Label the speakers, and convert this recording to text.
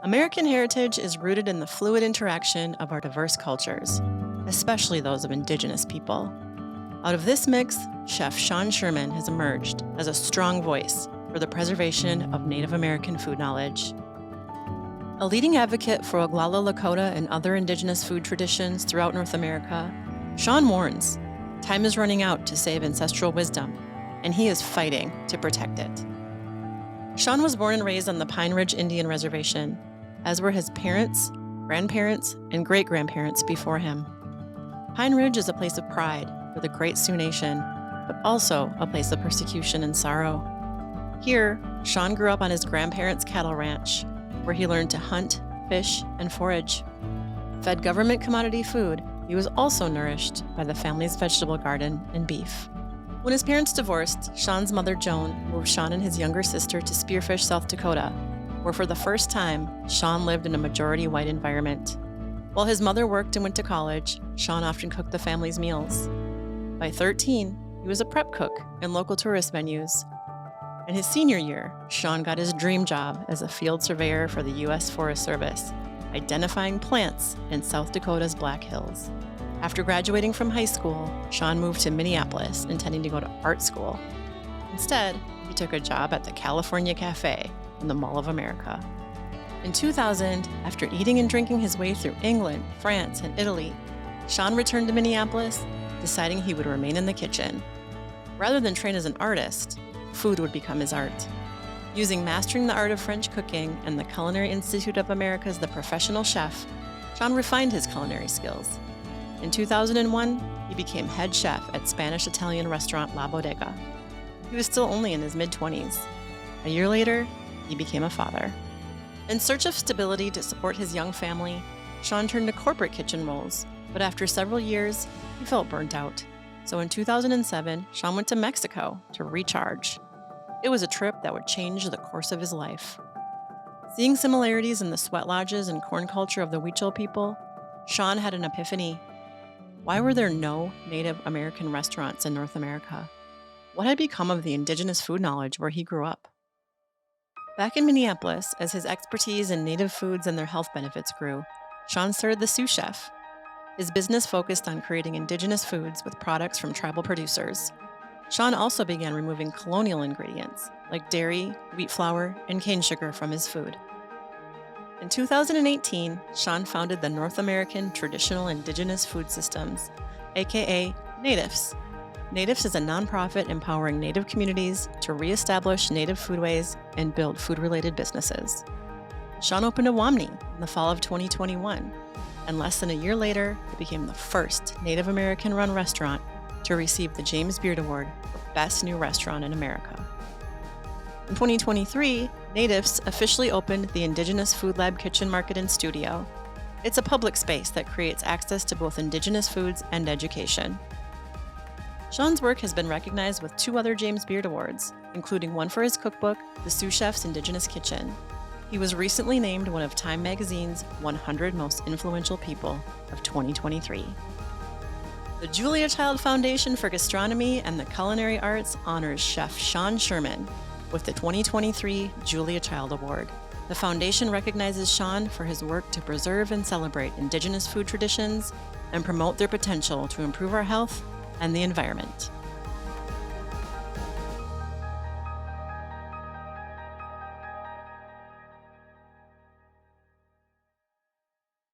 Speaker 1: American heritage is rooted in the fluid interaction of our diverse cultures, especially those of Indigenous people. Out of this mix, Chef Sean Sherman has emerged as a strong voice for the preservation of Native American food knowledge. A leading advocate for Oglala Lakota and other Indigenous food traditions throughout North America, Sean warns, time is running out to save ancestral wisdom, and he is fighting to protect it. Sean was born and raised on the Pine Ridge Indian Reservation, as were his parents, grandparents, and great-grandparents before him. Pine Ridge is a place of pride for the Great Sioux Nation, but also a place of persecution and sorrow. Here, Sean grew up on his grandparents' cattle ranch, where he learned to hunt, fish, and forage. Fed government commodity food, he was also nourished by the family's vegetable garden and beef. When his parents divorced, Sean's mother, Joan, moved Sean and his younger sister to Spearfish, South Dakota, where for the first time, Sean lived in a majority white environment. While his mother worked and went to college, Sean often cooked the family's meals. By 13, he was a prep cook in local tourist venues. In his senior year, Sean got his dream job as a field surveyor for the U.S. Forest Service, identifying plants in South Dakota's Black Hills. After graduating from high school, Sean moved to Minneapolis, intending to go to art school. Instead, he took a job at the California Cafe in the Mall of America. In 2000, after eating and drinking his way through England, France, and Italy, Sean returned to Minneapolis, deciding he would remain in the kitchen. Rather than train as an artist, food would become his art. Using Mastering the Art of French Cooking and the Culinary Institute of America's The Professional Chef, Sean refined his culinary skills. In 2001, he became head chef at Spanish-Italian restaurant La Bodega. He was still only in his mid-20s. A year later, he became a father. In search of stability to support his young family, Sean turned to corporate kitchen roles, but after several years, he felt burnt out. So in 2007, Sean went to Mexico to recharge. It was a trip that would change the course of his life. Seeing similarities in the sweat lodges and corn culture of the Huichol people, Sean had an epiphany. Why were there no Native American restaurants in North America? What had become of the Indigenous food knowledge where he grew up? Back in Minneapolis, as his expertise in Native foods and their health benefits grew, Sean started the Sioux Chef. His business focused on creating Indigenous foods with products from tribal producers. Sean also began removing colonial ingredients like dairy, wheat flour, and cane sugar from his food. In 2018, Sean founded the North American Traditional Indigenous Food Systems, aka NATIFS. NATIFS is a nonprofit empowering Native communities to reestablish Native foodways and build food-related businesses. Sean opened a Wamni in the fall of 2021, and less than a year later, it became the first Native American-run restaurant to receive the James Beard Award for Best New Restaurant in America. In 2023, NATIFS officially opened the Indigenous Food Lab Kitchen Market and Studio. It's a public space that creates access to both Indigenous foods and education. Sean's work has been recognized with 2 other James Beard Awards, including one for his cookbook, The Sioux Chef's Indigenous Kitchen. He was recently named one of Time Magazine's 100 Most Influential People of 2023. The Julia Child Foundation for Gastronomy and the Culinary Arts honors Chef Sean Sherman with the 2023 Julia Child Award. The foundation recognizes Sean for his work to preserve and celebrate Indigenous food traditions and promote their potential to improve our health and the environment.